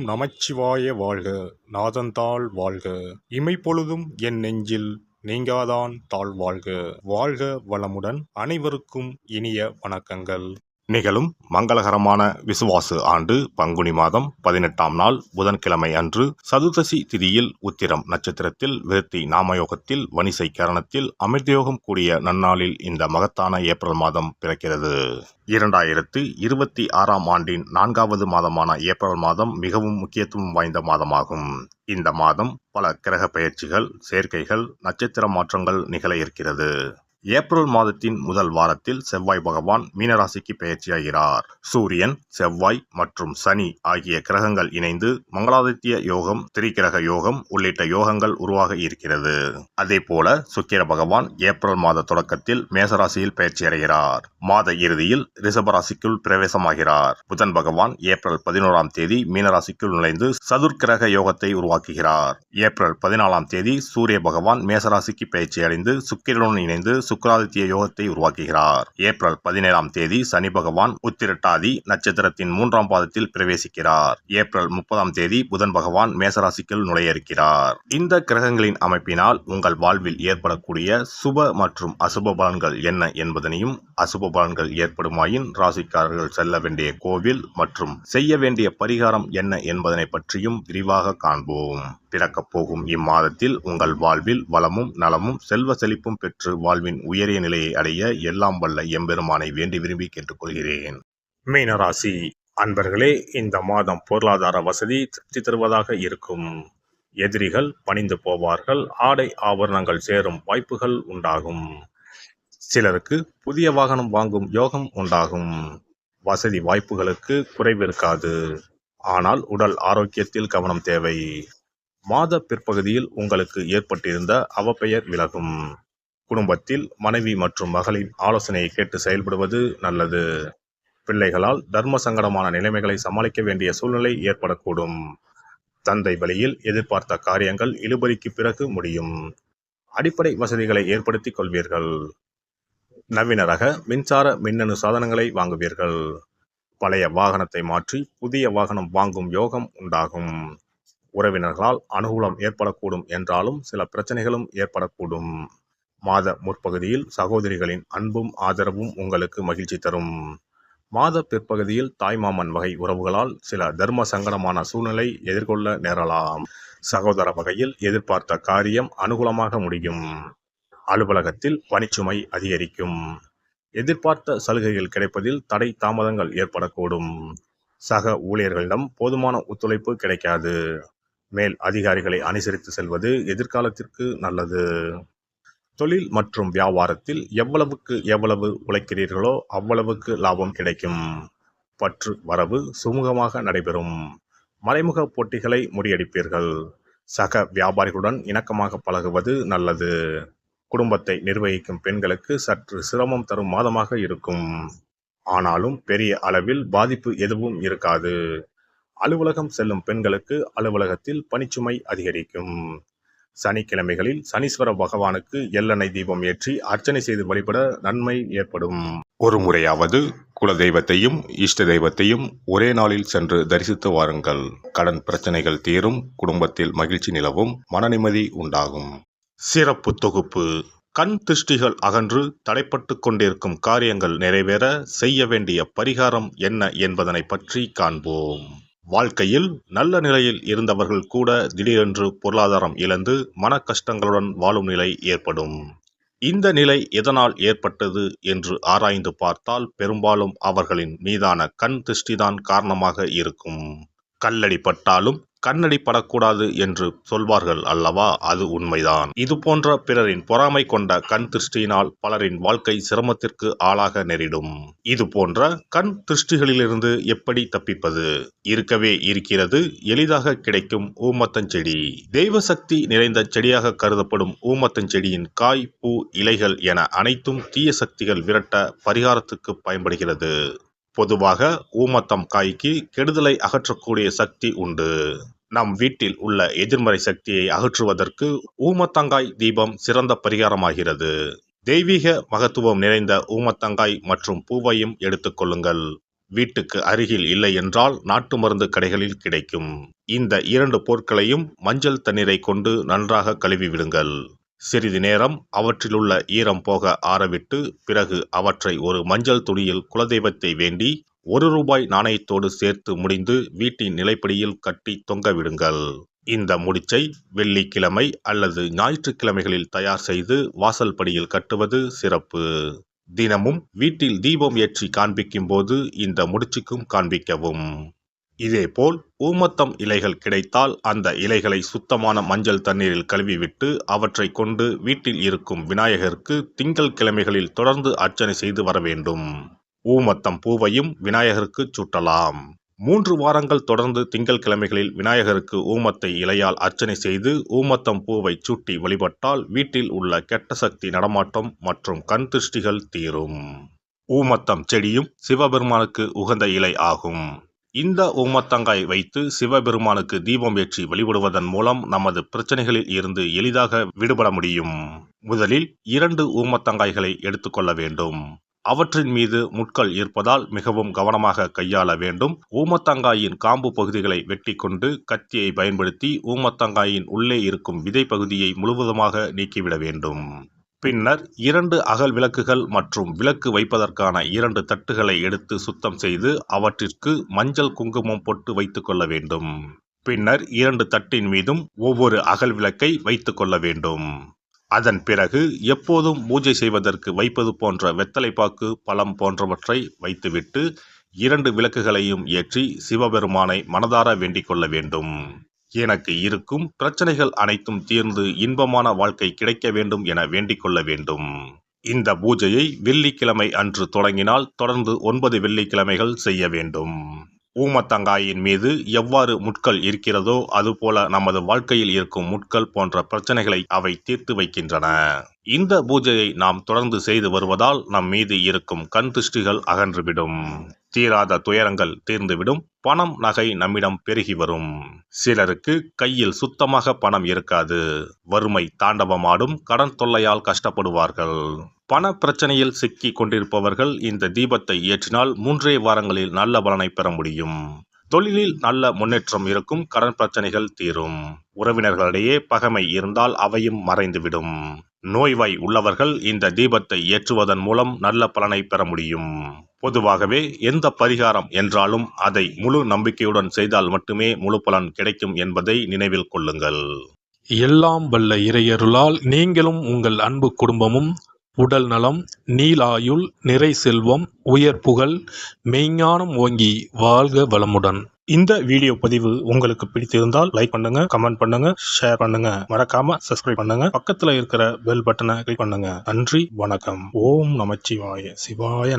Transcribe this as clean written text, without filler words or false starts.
நமச்சிவாய வாழ்க. நாதன்தாள் வாழ்க. இமைப்பொழுதும் என் நெஞ்சில் நீங்காதான் தாழ்வாழ்க. வாழ்க வளமுடன். அனைவருக்கும் இனிய வணக்கங்கள். நிகழும் மங்களகரமான விசுவாசு ஆண்டு பங்குனி மாதம் 18ஆம் நாள் புதன்கிழமை அன்று சதுர்தசி திதியில் உத்திரம் நட்சத்திரத்தில் விருத்தி நாமயோகத்தில் வணிசை கரணத்தில் அமிர்தயோகம் கூடிய நன்னாளில் இந்த மகத்தான ஏப்ரல் மாதம் பிறக்கிறது. 2026ஆம் ஆண்டின் 4வது மாதமான ஏப்ரல் மாதம் மிகவும் முக்கியத்துவம் வாய்ந்த மாதமாகும். இந்த மாதம் பல கிரக பெயர்ச்சிகள், சேர்க்கைகள், நட்சத்திர மாற்றங்கள் நிகழ இருக்கிறது. ஏப்ரல் மாதத்தின் முதல் வாரத்தில் செவ்வாய் பகவான் மீனராசிக்கு பெயர்ச்சியாகிறார். சூரியன், செவ்வாய் மற்றும் சனி ஆகிய கிரகங்கள் இணைந்து மங்களாதித்ய யோகம், திரிகிரக யோகம் உள்ளிட்ட யோகங்கள் உருவாக இருக்கிறது. அதே போல சுக்கிர பகவான் ஏப்ரல் மாத தொடக்கத்தில் மேசராசியில் பெயர்ச்சியடைகிறார். மாத இறுதியில் ரிஷபராசிக்குள் பிரவேசமாகிறார். புதன் பகவான் ஏப்ரல் 11ஆம் தேதி மீனராசிக்குள் நுழைந்து சதுர்கிரக யோகத்தை உருவாக்குகிறார். ஏப்ரல் 14ஆம் தேதி சூரிய பகவான் மேசராசிக்கு பெயர்ச்சியடைந்து சுக்கிரனுடன் இணைந்து சுக்கிராதித்ய யோகத்தை உருவாக்குகிறார். ஏப்ரல் 17ஆம் தேதி சனி பகவான் உத்திரட்டாதி நட்சத்திரத்தின் 3ஆம் பாதத்தில் பிரவேசிக்கிறார். ஏப்ரல் 30ஆம் தேதி புதன் பகவான் மேசராசிக்குள் நுழைய இருக்கிறார். இந்த கிரகங்களின் அமைப்பினால் உங்கள் வாழ்வில் ஏற்படக்கூடிய சுப மற்றும் அசுப பலன்கள் என்ன என்பதனையும், அசுப பலன்கள் ஏற்படுமாயின் ராசிக்காரர்கள் செல்ல வேண்டிய கோவில் மற்றும் செய்ய வேண்டிய பரிகாரம் என்ன என்பதனை பற்றியும் விரிவாக காண்போம். பிறக்கப் போகும் இம்மாதத்தில் உங்கள் வாழ்வில் வளமும் நலமும் செல்வ செழிப்பும் பெற்று வாழ்வின் உயரிய நிலையை அடைய எல்லாம் வல்ல எம்பெருமானை வேண்டி விரும்பி கேட்டுக்கொள்கிறேன். மீனராசி அன்பர்களே, இந்த மாதம் பொருளாதார வசதி திருப்தி தருவதாக இருக்கும். எதிரிகள் பணிந்து போவார்கள். ஆடை ஆபரணங்கள் சேரும் வாய்ப்புகள் உண்டாகும். சிலருக்கு புதிய வாகனம் வாங்கும் யோகம் உண்டாகும். வசதி வாய்ப்புகளுக்கு குறைவிருக்காது. ஆனால் உடல் ஆரோக்கியத்தில் கவனம் தேவை. மாத பிற்பகுதியில் உங்களுக்கு ஏற்பட்டிருந்த அவப்பெயர் விலகும். குடும்பத்தில் மனைவி மற்றும் மகளின் ஆலோசனையை கேட்டு செயல்படுவது நல்லது. பிள்ளைகளால் தர்ம சங்கடமான நிலைமைகளை சமாளிக்க வேண்டிய சூழ்நிலை ஏற்படக்கூடும். தந்தை வழியில் எதிர்பார்த்த காரியங்கள் இழுபறிக்கு பிறகு முடியும். அடிப்படை வசதிகளை ஏற்படுத்திக் கொள்வீர்கள். நவீன ரக மின்சார மின்னணு சாதனங்களை வாங்குவீர்கள். பழைய வாகனத்தை மாற்றி புதிய வாகனம் வாங்கும் யோகம் உண்டாகும். உறவினர்களால் அனுகூலம் ஏற்படக்கூடும் என்றாலும் சில பிரச்சனைகளும் ஏற்படக்கூடும். மாத முற்பகுதியில் சகோதரிகளின் அன்பும் ஆதரவும் உங்களுக்கு மகிழ்ச்சி தரும். மாத பிற்பகுதியில் தாய்மாமன் வகை உறவுகளால் சில தர்ம சங்கடமான சூழ்நிலை எதிர்கொள்ள நேரலாம். சகோதர வகையில் எதிர்பார்த்த காரியம் அனுகூலமாக முடியும். அலுவலகத்தில் பணிச்சுமை அதிகரிக்கும். எதிர்பார்த்த சலுகைகள் கிடைப்பதில் தடை தாமதங்கள் ஏற்படக்கூடும். சக ஊழியர்களிடம் போதுமான ஒத்துழைப்பு கிடைக்காது. மேல் அதிகாரிகளை அனுசரித்து செல்வது எதிர்காலத்திற்கு நல்லது. தொழில் மற்றும் வியாபாரத்தில் எவ்வளவுக்கு எவ்வளவு உழைக்கிறீர்களோ அவ்வளவுக்கு லாபம் கிடைக்கும். பற்று வரவு சுமூகமாக நடைபெறும். மறைமுக போட்டிகளை முறியடிப்பீர்கள். சக வியாபாரிகளுடன் இணக்கமாக பழகுவது நல்லது. குடும்பத்தை நிர்வகிக்கும் பெண்களுக்கு சற்று சிரமம் தரும் மாதமாக இருக்கும். ஆனாலும் பெரிய அளவில் பாதிப்பு எதுவும் இருக்காது. அலுவலகம் செல்லும் பெண்களுக்கு அலுவலகத்தில் பணிச்சுமை அதிகரிக்கும். சனிக்கிழமைகளில் சனீஸ்வர பகவானுக்கு எள்ளெண்ணெய் தீபம் ஏற்றி அர்ச்சனை செய்து வழிபட நன்மை ஏற்படும். ஒரு முறையாவது குலதெய்வத்தையும் இஷ்ட தெய்வத்தையும் ஒரே நாளில் சென்று தரிசித்து வாருங்கள். கடன் பிரச்சனைகள் தீரும். குடும்பத்தில் மகிழ்ச்சி நிலவும். மன நிம்மதி உண்டாகும். சிறப்பு தொகுப்பு. கண் திருஷ்டிகள் அகன்று தடைப்பட்டு கொண்டிருக்கும் காரியங்கள் நிறைவேற செய்ய வேண்டிய பரிகாரம் என்ன என்பதனை பற்றி காண்போம். வாழ்க்கையில் நல்ல நிலையில் இருந்தவர்கள் கூட திடீரென்று பொருளாதாரம் இழந்து மன கஷ்டங்களுடன் வாழும் நிலை ஏற்படும். இந்த நிலை எதனால் ஏற்பட்டது என்று ஆராய்ந்து பார்த்தால் பெரும்பாலும் அவர்களின் மீதான கண் திருஷ்டிதான் காரணமாக இருக்கும். கல்லடி பட்டாலும் கண்ணடி படக்கூடாது என்று சொல்வார்கள் அல்லவா, அது உண்மைதான். இது போன்ற பிறரின் பொறாமை கொண்ட கண் திருஷ்டியினால் பலரின் வாழ்க்கை சிரமத்திற்கு ஆளாக நேரிடும். இது போன்ற கண் திருஷ்டிகளிலிருந்து எப்படி தப்பிப்பது? இருக்கவே இருக்கிறது எளிதாக கிடைக்கும் ஊமத்தஞ்செடி. தெய்வ சக்தி நிறைந்த செடியாக கருதப்படும் ஊமத்தஞ்செடியின் காய், பூ, இலைகள் என அனைத்தும் தீய சக்திகள் விரட்ட பரிகாரத்துக்கு பயன்படுகிறது. பொதுவாக ஊமத்தம் காய்க்கு கெடுதலை அகற்றக்கூடிய சக்தி உண்டு. நம் வீட்டில் உள்ள எதிர்மறை சக்தியை அகற்றுவதற்கு ஊமத்தங்காய் தீபம் சிறந்த பரிகாரமாகிறது. தெய்வீக மகத்துவம் நிறைந்த ஊமத்தங்காய் மற்றும் பூவையும் எடுத்துக்கொள்ளுங்கள். வீட்டுக்கு அருகில் இல்லை என்றால் நாட்டு மருந்து கடைகளில் கிடைக்கும். இந்த 2 பொருட்களையும் மஞ்சள் தண்ணீரை கொண்டு நன்றாக கழுவி விடுங்கள். சிறிது நேரம் அவற்றிலுள்ள ஈரம் போக ஆறவிட்டு பிறகு அவற்றை ஒரு மஞ்சள் துணியில் குலதெய்வத்தை வேண்டி ₹1 நாணயத்தோடு சேர்த்து முடிந்து வீட்டின் நிலைப்படியில் கட்டி தொங்க விடுங்கள். இந்த முடிச்சை வெள்ளிக்கிழமை அல்லது ஞாயிற்றுக்கிழமைகளில் தயார் செய்து வாசல் படியில் கட்டுவது சிறப்பு. தினமும் வீட்டில் தீபம் ஏற்றி காண்பிக்கும் போது இந்த முடிச்சுக்கும் காண்பிக்கவும். இதேபோல் ஊமத்தம் இலைகள் கிடைத்தால் அந்த இலைகளை சுத்தமான மஞ்சள் தண்ணீரில் கழுவிவிட்டு அவற்றை கொண்டு வீட்டில் இருக்கும் விநாயகருக்கு திங்கள் கிழமைகளில் தொடர்ந்து அர்ச்சனை செய்து வர வேண்டும். ஊமத்தம் பூவையும் விநாயகருக்கு சூட்டலாம். 3 வாரங்கள் தொடர்ந்து திங்கள் கிழமைகளில் விநாயகருக்கு ஊமத்தை இலையால் அர்ச்சனை செய்து ஊமத்தம் பூவை சூட்டி வழிபட்டால் வீட்டில் உள்ள கெட்ட சக்தி நடமாட்டம் மற்றும் கண் திருஷ்டிகள் தீரும். ஊமத்தம் செடியும் சிவபெருமானுக்கு உகந்த இலை ஆகும். இந்த ஊமத்தங்காய் வைத்து சிவபெருமானுக்கு தீபம் ஏற்றி வழிபடுவதன் மூலம் நமது பிரச்சனைகளில் இருந்து எளிதாக விடுபட முடியும். முதலில் 2 ஊமத்தங்காய்களை எடுத்துக்கொள்ள வேண்டும். அவற்றின் மீது முட்கள் இருப்பதால் மிகவும் கவனமாக கையாள வேண்டும். ஊமத்தங்காயின் காம்பு பகுதிகளை வெட்டி கொண்டு கத்தியை பயன்படுத்தி ஊமத்தங்காயின் உள்ளே இருக்கும் விதை பகுதியை முழுவதுமாக நீக்கிவிட வேண்டும். பின்னர் 2 அகல் விளக்குகள் மற்றும் விளக்கு வைப்பதற்கான 2 தட்டுகளை எடுத்து சுத்தம் செய்து அவற்றிற்கு மஞ்சள் குங்குமம் போட்டு வைத்துக் கொள்ள வேண்டும். பின்னர் 2 தட்டின் மீதும் ஒவ்வொரு அகல் விளக்கை வைத்துக் கொள்ள வேண்டும். அதன் பிறகு எப்போதும் பூஜை செய்வதற்கு வைப்பது போன்ற வெத்தலைப்பாக்கு, பழம் போன்றவற்றை வைத்துவிட்டு 2 விளக்குகளையும் ஏற்றி சிவபெருமானை மனதார வேண்டிக் கொள்ள வேண்டும். எனக்கு இருக்கும் பிரச்சனைகள் அனைத்தும் தீர்ந்து இன்பமான வாழ்க்கை கிடைக்க வேண்டும் என வேண்டிக் கொள்ள வேண்டும். இந்த பூஜையை வெள்ளிக்கிழமை அன்று தொடங்கினால் தொடர்ந்து 9 வெள்ளிக்கிழமைகள் செய்ய வேண்டும். ஊமத்தங்காயின் மீது எவ்வாறு முட்கள் இருக்கிறதோ அதுபோல நமது வாழ்க்கையில் இருக்கும் முட்கள் போன்ற பிரச்சனைகளை அவை தீர்த்து வைக்கின்றன. இந்த பூஜையை நாம் தொடர்ந்து செய்து வருவதால் நம் மீது இருக்கும் கண் திருஷ்டிகள் அகன்றுவிடும். தீராத துயரங்கள் தீர்ந்துவிடும். பணம் நகை நம்மிடம் பெருகி வரும். சிலருக்கு கையில் சுத்தமாக பணம் இருக்காது. வறுமை தாண்டவமாடும். கடன் தொல்லையால் கஷ்டப்படுவார்கள். பண பிரச்சனையில் சிக்கி கொண்டிருப்பவர்கள் இந்த தீபத்தை ஏற்றினால் 3 வாரங்களில் நல்ல பலனை பெற முடியும். தொழிலில் நல்ல முன்னேற்றம் இருக்கும். கடன் பிரச்சனைகள் தீரும். உறவினர்களிடையே பகைமை இருந்தால் அவையும் மறைந்துவிடும். நோய்வாய் உள்ளவர்கள் இந்த தீபத்தை ஏற்றுவதன் மூலம் நல்ல பலனை பெற முடியும். பொதுவாகவே எந்த பரிகாரம் என்றாலும் அதை முழு நம்பிக்கையுடன் செய்தால் மட்டுமே முழு பலன் கிடைக்கும் என்பதை நினைவில் கொள்ளுங்கள். எல்லாம் வல்ல இறையருளால் நீங்களும் உங்கள் அன்பு குடும்பமும் உடல் நலம், நீலாயுள், நிறை செல்வம், உயர் புகழ், மெய்ஞானம் ஓங்கி வாழ்க வளமுடன். இந்த வீடியோ பதிவு உங்களுக்கு பிடித்திருந்தால் லைக் பண்ணுங்க, கமெண்ட் பண்ணுங்க, ஷேர் பண்ணுங்க. மறக்காம சப்ஸ்கிரைப் பண்ணுங்க. பக்கத்துல இருக்கிற பெல் பட்டனை கிளிக் பண்ணுங்க. நன்றி, வணக்கம். ஓம் நமச்சிவாய. சிவாய